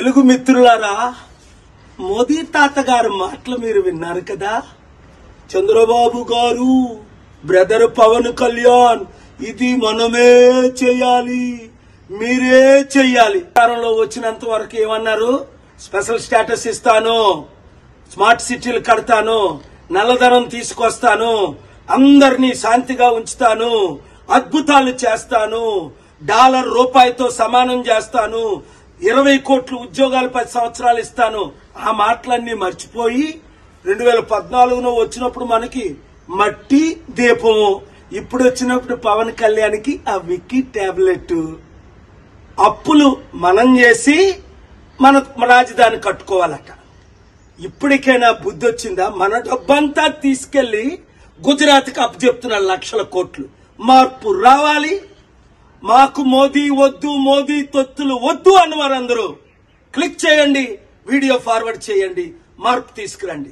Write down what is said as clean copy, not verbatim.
తెలుగు మిత్రులారా, మోదీ తాత గారి మాటలు మీరు విన్నారు కదా. చంద్రబాబు గారు, బ్రదర్ పవన్ కళ్యాణ్, ఇది మనమే చేయాలి, మీరే చెయ్యాలి. అధికారంలో వచ్చినంత వరకు ఏమన్నారు? స్పెషల్ స్టేటస్ ఇస్తాను, స్మార్ట్ సిటీలు కడతాను, నల్లధనం తీసుకొస్తాను, అందరినీ శాంతిగా ఉంచుతాను, అద్భుతాలు చేస్తాను, డాలర్ రూపాయితో సమానం చేస్తాను, 20 కోట్ల ఉద్యోగాలు 10 సంవత్సరాలు ఇస్తాను. ఆ మాటలన్నీ మర్చిపోయి 2014లో వచ్చినప్పుడు మనకి మట్టి దీపము, ఇప్పుడు వచ్చినప్పుడు పవన్ కళ్యాణ్కి ఆ విక్కీ టాబ్లెట్. అప్పులు మనం చేసి మన రాజధాని కట్టుకోవాలట. ఇప్పటికైనా బుద్ధి వచ్చిందా? మన డబ్బంతా తీసుకెళ్లి గుజరాత్కి అప్పచెప్తున్న లక్షల కోట్లు. మార్పు రావాలి. మాకు మోదీ వద్దు, మోదీ తొత్తులు వద్దు అన్నవారందరూ క్లిక్ చేయండి, వీడియో ఫార్వర్డ్ చేయండి, మార్పు తీసుకురండి.